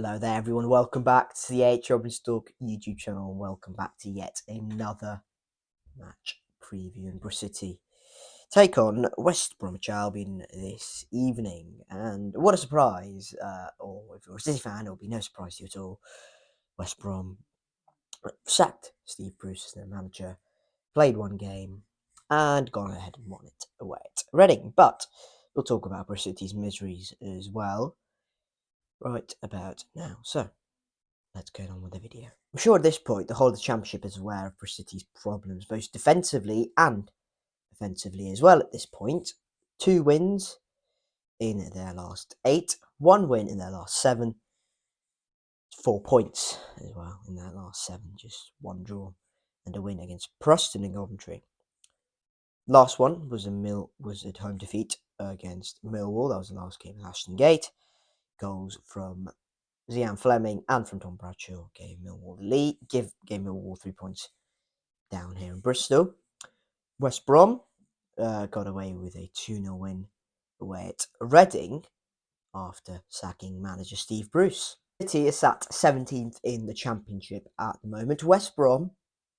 Hello there everyone, welcome back to the Bristol YouTube channel and welcome back to yet another match preview in Bristol City. Take on West Bromwich Albion this evening, and what a surprise, or if you're a City fan it'll be no surprise to you at all. West Brom sacked Steve Bruce as their manager, played one game and gone ahead and won it away at Reading, but we'll talk about Bristol City's miseries as well right about now. So let's get on with the video. I'm sure at this point the whole of the Championship is aware of Bristol City's problems, both defensively and offensively as well at this point. 2 wins in their last 8, 1 win in their last 7, 4 points as well in their last 7, just 1 draw and a win against Preston and Coventry. Last one was a home defeat against Millwall. That was the last game at Ashton Gate. Goals from Zian Fleming and from Tom Bradshaw gave Millwall the lead, gave Millwall 3 points down here in Bristol. West Brom got away with a 2-0 win away at Reading after sacking manager Steve Bruce. City is sat 17th in the Championship at the moment. West Brom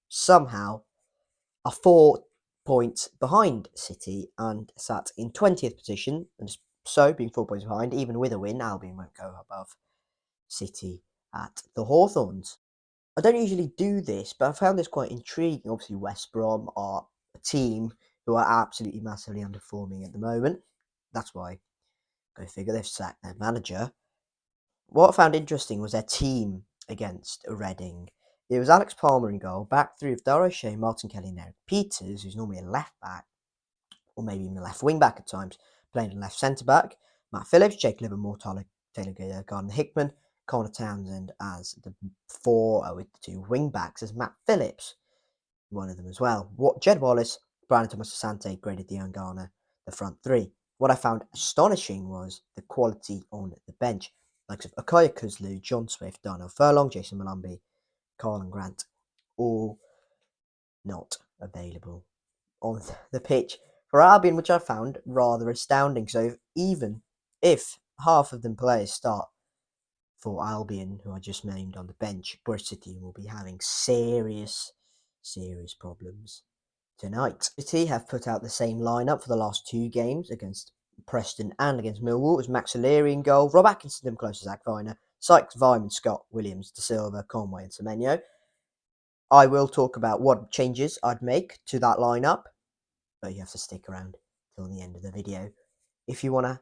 somehow are 4 points behind City and sat in 20th position, and so being 4 points behind, even with a win, Albion won't go above City at the Hawthorns. I don't usually do this, but I found this quite intriguing. Obviously, West Brom are a team who are absolutely massively underperforming at the moment. That's why, go figure, they've sacked their manager. What I found interesting was their team against Reading. It was Alex Palmer in goal, back three of Dara O'Shea, Martin Kelly and Eric Peters, who's normally a left back, or maybe even a left wing back at times, playing a left centre back. Matt Phillips, Jake Livermore, Taylor Gardner Hickman, Connor Townsend as the 4 with the 2 wing backs, as Matt Phillips, one of them as well. Jed Wallace, Brian Thomas Asante, Grady Dion Garner, the front 3. What I found astonishing was the quality on the bench, like of Akaya Kuzlu, John Swift, Darnell Furlong, Jason Malumbi, Carl and Grant, all not available on the pitch for Albion, which I found rather astounding. So even if half of them players start for Albion, who I just named on the bench, Bristol City will be having serious problems tonight. City have put out the same lineup for the last 2 games against Preston and against Millwall. It was Max O'Leary in goal, Rob Atkinson, Tim Close, Zach Viner, Sykes, Vyman, Scott, Williams, De Silva, Conway and Semenyo. I will talk about what changes I'd make to that lineup, but you have to stick around till the end of the video if you want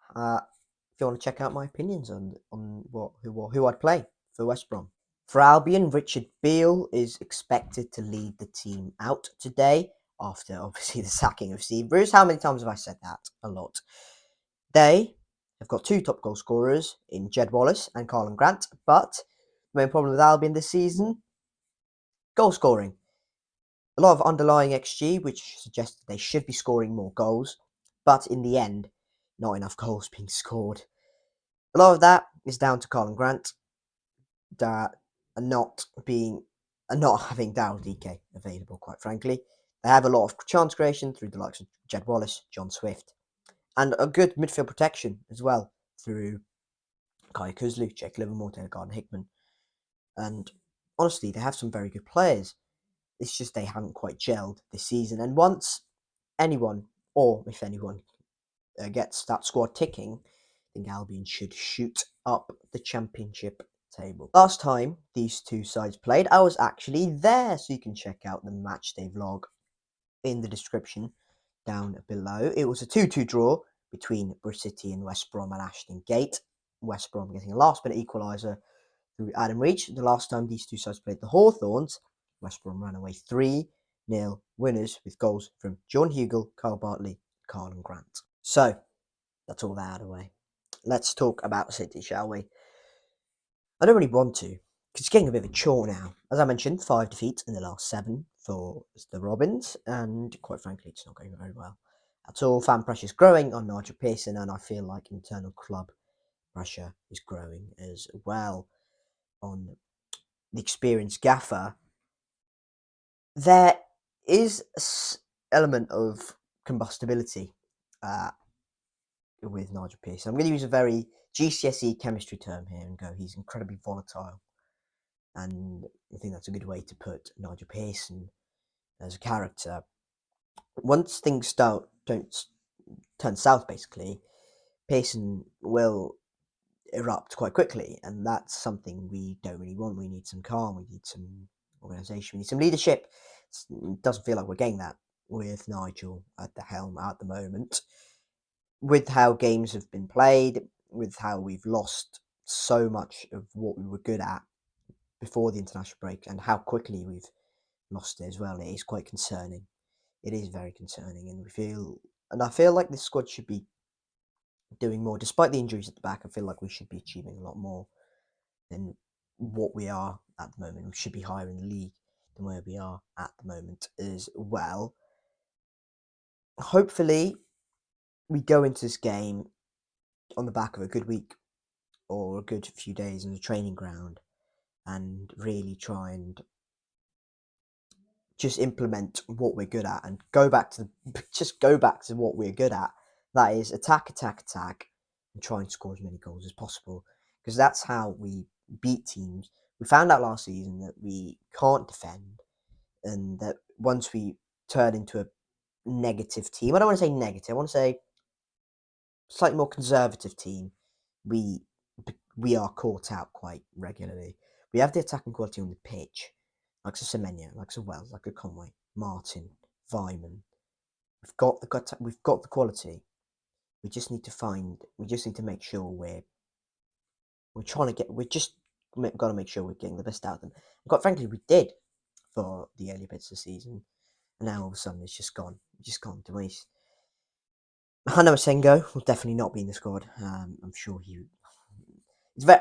to check out my opinions on who I'd play for West Brom. For Albion, Richard Beale is expected to lead the team out today after obviously the sacking of Steve Bruce. How many times have I said that? A lot. They have got 2 top goal scorers in Jed Wallace and Carlin Grant, but the main problem with Albion this season, goal scoring. A lot of underlying XG, which suggests that they should be scoring more goals, but in the end, not enough goals being scored. A lot of that is down to Carlin Grant that are not having Daryl DK available, quite frankly. They have a lot of chance creation through the likes of Jed Wallace, John Swift, and a good midfield protection as well through Kai Kuzlu, Jake Livermore, Taylor Gardner Hickman. And honestly, they have some very good players. It's just they haven't quite gelled this season. And once anyone, or if anyone, gets that squad ticking, I think Albion should shoot up the Championship table. Last time these 2 sides played, I was actually there, so you can check out the matchday vlog in the description down below. It was a 2-2 draw between Bristol City and West Brom at Ashton Gate. West Brom getting a last-minute equaliser through Adam Reach. The last time these 2 sides played the Hawthorns, West Brom ran away 3-0 winners with goals from John Hugel, Carl Bartley, Carl and Grant. So, that's all that out of the way. Let's talk about City, shall we? I don't really want to, because it's getting a bit of a chore now. As I mentioned, 5 defeats in the last 7 for the Robins, and quite frankly, it's not going very well at all. Fan pressure is growing on Nigel Pearson, and I feel like internal club pressure is growing as well on the experienced gaffer. There is an element of combustibility with Nigel Pearson. I'm going to use a very GCSE chemistry term here and go, he's incredibly volatile. And I think that's a good way to put Nigel Pearson as a character. Once things don't turn south, basically, Pearson will erupt quite quickly, and that's something we don't really want. We need some calm, we need some organisation, we need some leadership. It doesn't feel like we're getting that with Nigel at the helm at the moment. With how games have been played, with how we've lost so much of what we were good at before the international break, and how quickly we've lost it as well, it is quite concerning. It is very concerning, and I feel like this squad should be doing more. Despite the injuries at the back, I feel like we should be achieving a lot more than what we are at the moment. We should be higher in the league than where we are at the moment as well. Hopefully, we go into this game on the back of a good week or a good few days on the training ground and really try and just implement what we're good at and go back to what we're good at. That is attack, and try and score as many goals as possible, because that's how we beat teams. We found out last season that we can't defend, and that once we turn into a negative team, I don't want to say negative, I want to say slightly more conservative team, we are caught out quite regularly. We have the attacking quality on the pitch, like a Semenyo, like a Wells, like a Conway, Martin, Vyman. We've got the quality. We just need to make sure we're got to make sure we're getting the best out of them. And quite frankly, we did for the early bits of the season, and now all of a sudden it's just gone to waste. Hannah Masengo will definitely not be in the squad. I'm sure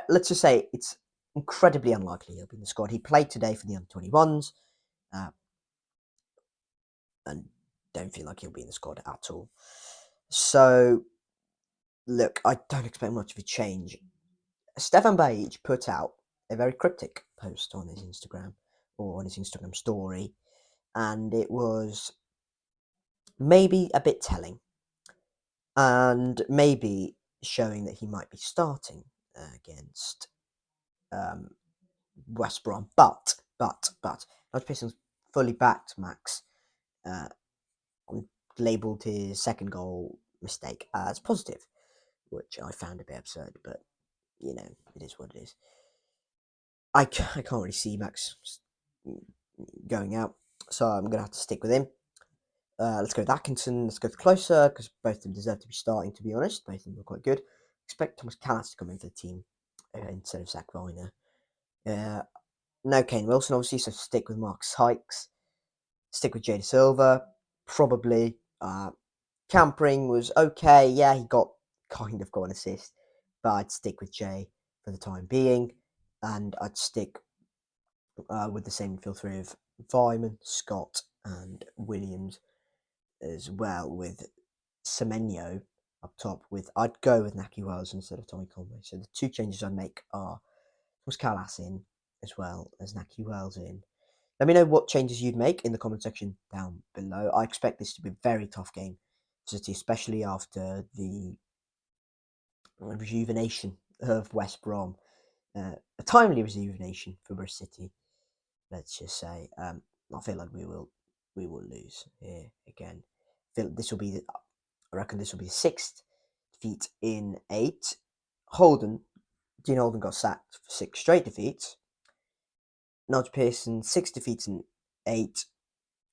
let's just say it's incredibly unlikely he'll be in the squad. He played today for the under-21s, and don't feel like he'll be in the squad at all. So, look, I don't expect much of a change. Stefan Bajic put out a very cryptic post on his Instagram, or on his Instagram story, and it was maybe a bit telling, and maybe showing that he might be starting against West Brom. But Nigel Pearson's fully backed Max, labelled his second goal mistake as positive, which I found a bit absurd, but you know, it is what it is. I can't really see Max going out, so I'm going to have to stick with him. Let's go with Atkinson, let's go with Closer, because both of them deserve to be starting, to be honest. Both of them are quite good. Expect Thomas Callas to come into the team instead of Zach Viner. No Kane Wilson, obviously, so stick with Mark Sykes. Stick with Jay Silva, probably. Campering was okay. Yeah, he got an assist, but I'd stick with Jay for the time being, and I'd stick with the same midfield three of Vyman, Scott, and Williams as well, with Semenyo up top. I'd go with Naki Wells instead of Tommy Conway. So the two changes I'd make are was Callas in as well as Naki Wells in. Let me know what changes you'd make in the comment section down below. I expect this to be a very tough game for City, especially after the rejuvenation of West Brom. A timely rejuvenation for Bristol City, let's just say. I feel like we will lose here again. I reckon this will be the 6th defeat in 8. Dean Holden got sacked for 6 straight defeats. Nigel Pearson, 6 defeats in 8,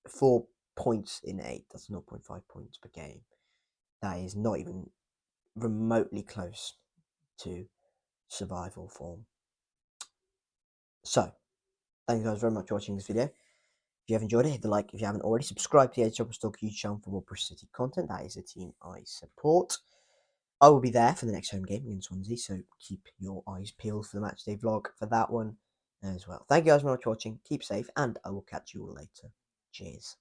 4 points in 8. That's 0.5 points per game. That is not even remotely close to survival form. So, thank you guys very much for watching this video. If you have enjoyed it, hit the like. If you haven't already, subscribe to the ideal.Talk YouTube channel for more Bristol City content. That is a team I support. I will be there for the next home game against Swansea, so keep your eyes peeled for the matchday vlog for that one as well. Thank you guys very much for watching. Keep safe, and I will catch you all later. Cheers.